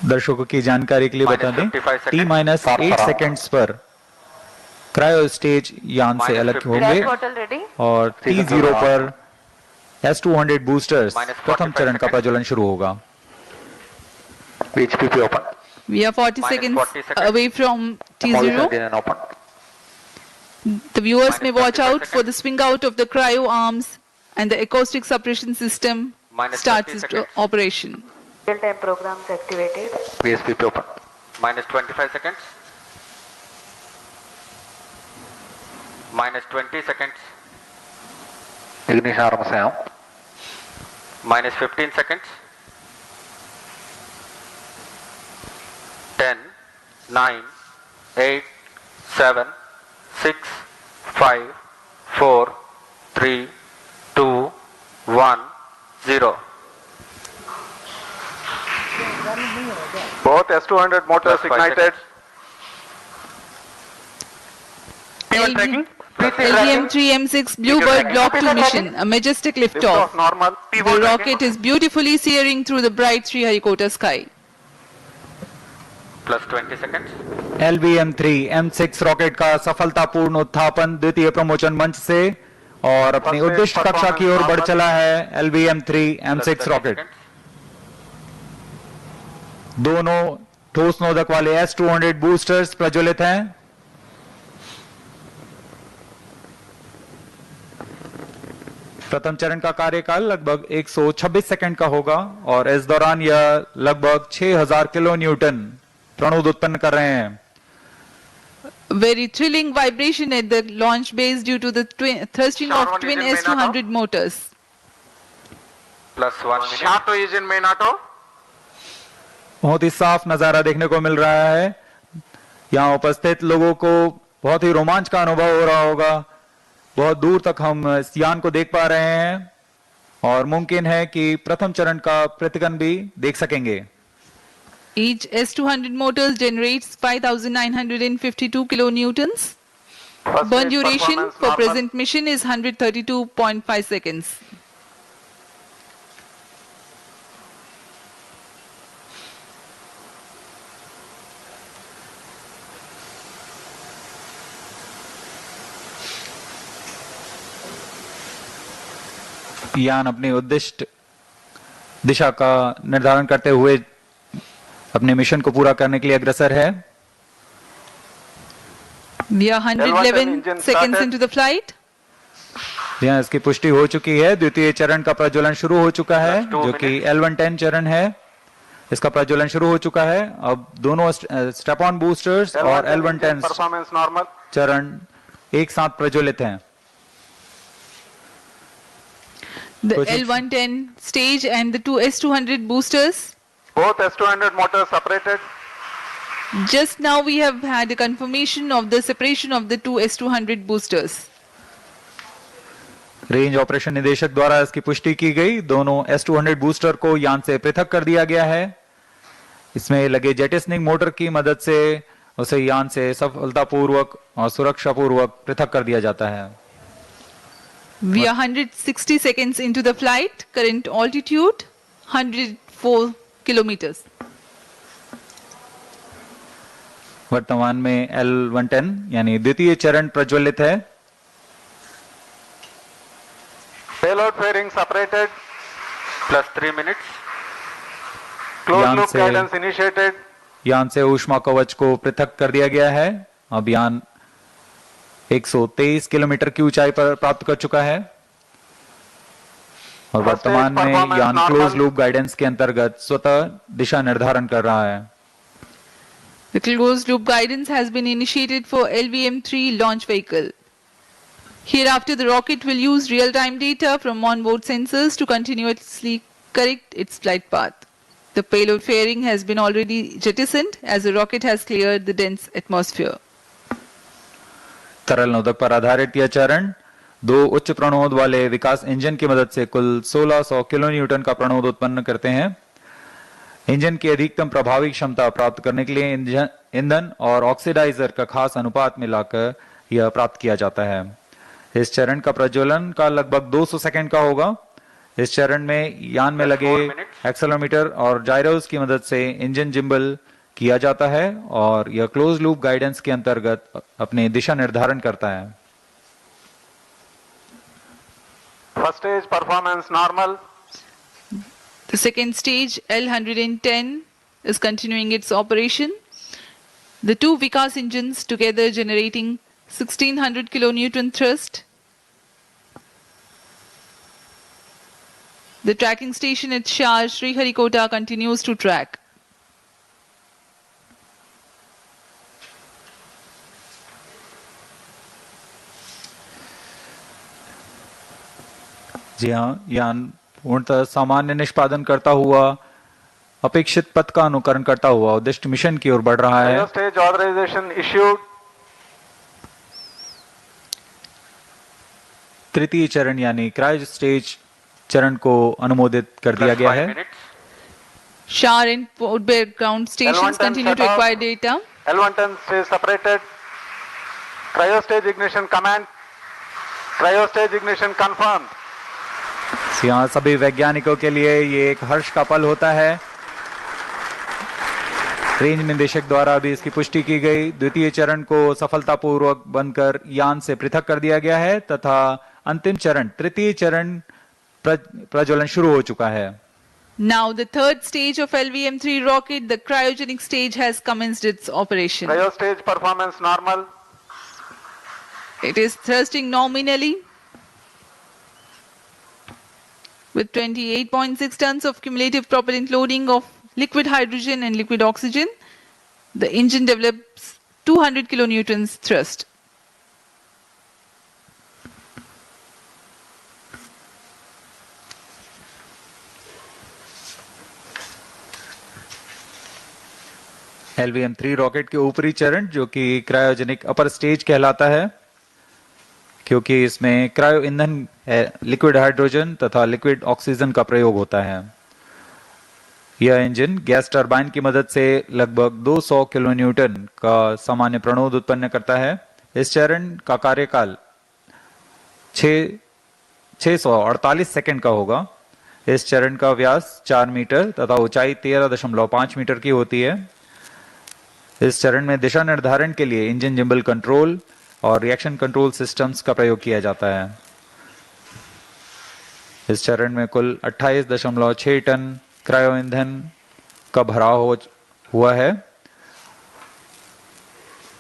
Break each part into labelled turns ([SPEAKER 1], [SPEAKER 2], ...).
[SPEAKER 1] दर्शकों की जानकारी के लिए बता दें, T-8 सेकेंड्स पर क्रायो स्टेज यान से अलग होंगे और T0 पर S200 बूस्टर्स प्रथम चरण का प्रज्वलन शुरू होगा।
[SPEAKER 2] VHPP open.
[SPEAKER 3] We are 40 seconds away from T0. The viewers may watch out for the swing out of the cryo arms and the acoustic suppression system starts its operation.
[SPEAKER 4] Real-time programs activated.
[SPEAKER 2] VSPP open.
[SPEAKER 5] Minus 25 seconds. Minus 20 seconds.
[SPEAKER 2] Ignition arms down.
[SPEAKER 5] Minus 15 seconds. 10, 9, 8, 7, 6, 5, 4, 3, 2, 1, 0.
[SPEAKER 2] Both S200 motors ignited.
[SPEAKER 3] LVM-3M6 Bluebird Block 2 mission, a majestic liftoff.
[SPEAKER 2] Normal.
[SPEAKER 3] The rocket is beautifully searing through the bright Sriharikota sky.
[SPEAKER 5] Plus 20 seconds.
[SPEAKER 1] LVM-3M6 rocket का सफलतापूर्ण उत्थापन द्वितीय प्रमोचन मंच से और अपनी उद्दिष्ट कक्षा की ओर बढ़ चला है। LVM-3M6 रॉकेट दोनों ठोस नोदक वाले S200 बूस्टर्स प्रज्वलित हैं। प्रथम चरण का कार्यकाल लगभग 126 सेकंड का होगा और इस दौरान यह लगभग 6000 किलो न्यूटन प्रणोद उत्पन्न कर रहे हैं।
[SPEAKER 3] Very thrilling vibration at the launch base due to the thrusting of twin S200 motors.
[SPEAKER 5] Plus 1 minute.
[SPEAKER 2] Sharp engine main auto.
[SPEAKER 1] बहुत ही साफ नजारा देखने को मिल रहा है। यहाँ उपस्थित लोगों को बहुत ही रोमांच का अनुभव हो रहा होगा। बहुत दूर तक हम इस यान को देख पा रहे हैं और मुमकिन है कि प्रथम चरण का प्रतिगन भी देख सकेंगे।
[SPEAKER 3] Each S200 motors generates 5,952 kilonewtons. Burn duration for present mission is 132.5 seconds.
[SPEAKER 1] यान अपनी उद्दिष्ट दिशा का निर्धारण करते हुए अपने मिशन को पूरा करने के लिए अग्रसर है।
[SPEAKER 3] We are 111 seconds into the flight.
[SPEAKER 1] यहाँ इसकी पुष्टि हो चुकी है। द्वितीय चरण का प्रज्वलन शुरू हो चुका है जो कि L110 चरण है। इसका प्रज्वलन शुरू हो चुका है। अब दोनों स्टेप ऑन बूस्टर्स और L110 चरण एक साथ प्रज्वलित हैं।
[SPEAKER 3] The L110 stage and the two S200 boosters.
[SPEAKER 2] Both S200 motors separated.
[SPEAKER 3] Just now we have had a confirmation of the separation of the two S200 boosters.
[SPEAKER 1] Range operation निदेशक द्वारा इसकी पुष्टि की गई। दोनों S200 बूस्टर को यान से पृथक कर दिया गया है। इसमें लगे जेटिसनिंग मोटर की मदद से उसे यान से सफलतापूर्वक और सुरक्षापूर्वक पृथक कर दिया जाता है।
[SPEAKER 3] We are 160 seconds into the flight. Current altitude 104 kilometers.
[SPEAKER 1] वर्तमान में L110 यानी द्वितीय चरण प्रज्वलित है।
[SPEAKER 2] Payload fairing separated.
[SPEAKER 5] Plus 3 minutes.
[SPEAKER 2] Closed loop guidance initiated.
[SPEAKER 1] यान से ऊष्मा कवच को पृथक कर दिया गया है। अब यान 123 किलोमीटर की ऊंचाई पर प्राप्त कर चुका है और वर्तमान में यान क्लोज लूप गाइडेंस के अंतर्गत स्वतः दिशा निर्धारण कर रहा है।
[SPEAKER 3] The closed loop guidance has been initiated for LVM-3 launch vehicle. Hereafter, the rocket will use real-time data from onboard sensors to continuously correct its flight path. The payload fairing has been already jettisoned as the rocket has cleared the dense atmosphere.
[SPEAKER 1] तरल नोदक पर आधारित यह चरण दो उच्च प्रणोद वाले विकास engine की मदद से कुल 1600 किलो न्यूटन का प्रणोद उत्पन्न करते हैं। इंजन की अधिकतम प्रभावी क्षमता प्राप्त करने के लिए ईंधन और ऑक्सीडाइजर का खास अनुपात मिलाकर यह प्राप्त किया जाता है। इस चरण का प्रज्वलन का लगभग 200 सेकंड का होगा। इस चरण में यान में
[SPEAKER 5] Plus
[SPEAKER 1] लगे
[SPEAKER 5] 4 minutes.
[SPEAKER 1] एक्सेलेरोमीटर और जायरोस की मदद से इंजन जिम्बल किया जाता है और यह क्लोज लूप गाइडेंस के अंतर्गत अपने दिशा निर्धारण करता है।
[SPEAKER 2] First stage performance normal.
[SPEAKER 3] The second stage, L110, is continuing its operation. The two Vikas engines together generating 1600 kilonewton thrust. The tracking station at Shah Sriharikota continues to track.
[SPEAKER 1] जी हाँ, यान पूर्णतः सामान्य निष्पादन करता हुआ अपेक्षित पथ का अनुकरण करता हुआ उद्दिष्ट मिशन की ओर बढ़ रहा है।
[SPEAKER 2] Cryo stage authorization issued.
[SPEAKER 1] तृतीय चरण यानी क्रायो स्टेज चरण को अनुमोदित कर दिया
[SPEAKER 5] Plus
[SPEAKER 1] गया
[SPEAKER 5] 5
[SPEAKER 1] है।
[SPEAKER 5] minutes.
[SPEAKER 3] Shah and Port Blair ground stations
[SPEAKER 2] L110
[SPEAKER 3] continue to
[SPEAKER 2] shut off.
[SPEAKER 3] acquire data.
[SPEAKER 2] L110 stage separated. Cryo stage ignition command. Cryo stage ignition confirmed.
[SPEAKER 1] यहाँ सभी वैज्ञानिकों के लिए ये एक हर्ष का पल होता है। रेंज निदेशक द्वारा भी इसकी पुष्टि की गई। द्वितीय चरण को सफलतापूर्वक बनकर यान से पृथक कर दिया गया है तथा अंतिम चरण तृतीय चरण प्रज्वलन शुरू हो चुका है।
[SPEAKER 3] Now the third stage of LVM-3 rocket, the cryogenic stage, has commenced its operation.
[SPEAKER 2] Cryo stage performance normal.
[SPEAKER 3] It is thrusting nominally with 28.6 tons of cumulative propellant loading of liquid hydrogen and liquid oxygen. The engine develops 200 kilonewtons thrust.
[SPEAKER 1] LVM-3 rocket के ऊपरी चरण जो कि cryogenic upper stage कहलाता है, क्योंकि इसमें cryo ईंधन लिक्विड हाइड्रोजन तथा लिक्विड ऑक्सीजन का प्रयोग होता है। यह इंजन गैस टरबाइन की मदद से लगभग 200 किलोन्यूटन का सामान्य प्रणोद उत्पन्न करता है। इस चरण का कार्यकाल 648 सेकंड का होगा। इस चरण का व्यास 4 मीटर तथा ऊंचाई 13.5 मीटर की होती है। इस चरण में दिशा निर्धारण के लिए इंजन जिम्बल कंट्रोल और रिएक्शन कंट्रोल सिस्टम्स का प्रयोग किया जाता है। इस चरण में कुल 28.6 टन क्रायो ईंधन का भराव हुआ है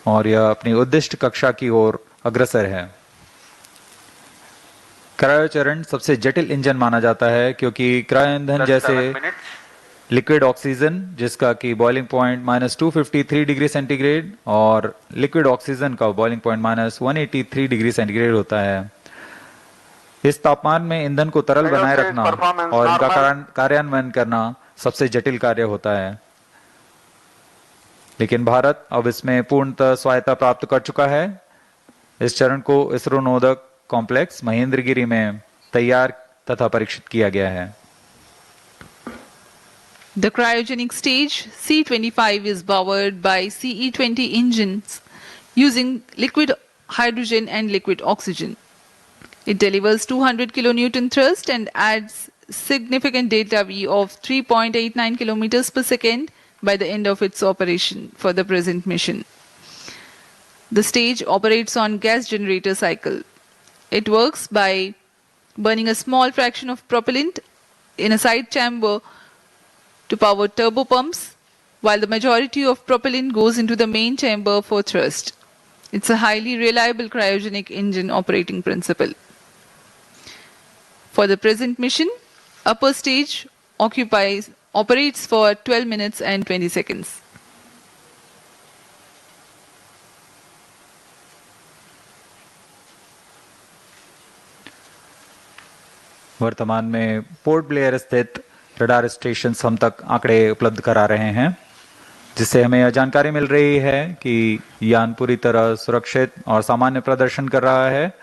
[SPEAKER 1] और यह अपनी उद्दिष्ट कक्षा की ओर अग्रसर है। क्रायो चरण सबसे जटिल इंजन माना जाता है क्योंकि क्रायो ईंधन
[SPEAKER 5] Plus
[SPEAKER 1] जैसे
[SPEAKER 5] 7 minutes.
[SPEAKER 1] लिक्विड ऑक्सीजन जिसका कि बॉइलिंग पॉइंट -253 डिग्री सेंटीग्रेड और लिक्विड ऑक्सीजन का बॉइलिंग पॉइंट -183 डिग्री सेंटीग्रेड होता है। इस तापमान में ईंधन को तरल बनाए रखना और इनका कार्यान्वयन करना सबसे जटिल कार्य होता है। लेकिन भारत अब इसमें पूर्णतः स्वायत्ता प्राप्त कर चुका है। इस चरण को इसरो नोदक कॉम्प्लेक्स महेंद्रगिरी में तैयार तथा परीक्षित किया गया है।
[SPEAKER 3] The cryogenic stage C25 is powered by CE20 engines using liquid hydrogen and liquid oxygen. It delivers 200 kilonewton thrust and adds significant delta V of 3.89 kilometers per second by the end of its operation for the present mission. The stage operates on gas generator cycle. It works by burning a small fraction of propellant in a side chamber to power turbopumps, while the majority of propellant goes into the main chamber for thrust. It's a highly reliable cryogenic engine operating principle. For the present mission, upper stage operates for 12 minutes and 20 seconds.
[SPEAKER 1] वर्तमान में port Blair स्थित radar station हम तक आंकड़े उपलब्ध करा रहे हैं, जिससे हमें यह जानकारी मिल रही है कि यान पूरी तरह सुरक्षित और सामान्य प्रदर्शन कर रहा है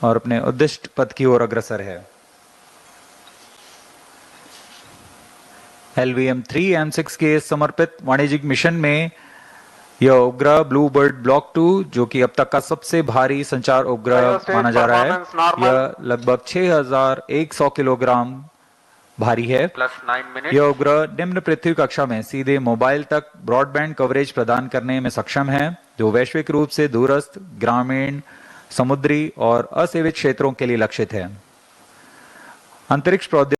[SPEAKER 1] और अपने उद्दिष्ट पथ की ओर अग्रसर है। LVM-3 M6 के समर्पित वाणिज्यिक मिशन में यह उपग्रह ब्लू बर्ड ब्लॉक 2 जो कि अब तक का सबसे भारी संचार उपग्रह माना जा रहा है, यह लगभग 6100 किलोग्राम भारी है।
[SPEAKER 5] plus 9 minutes,
[SPEAKER 1] यह उपग्रह निम्न पृथ्वी कक्षा में सीधे मोबाइल तक ब्रॉडबैंड कवरेज प्रदान करने में सक्षम है, जो वैश्विक रूप से दूरस्थ, ग्रामीण, समुद्री और असेवित क्षेत्रों के लिए लक्षित है। अंतरिक्ष प्रौद्योगिकी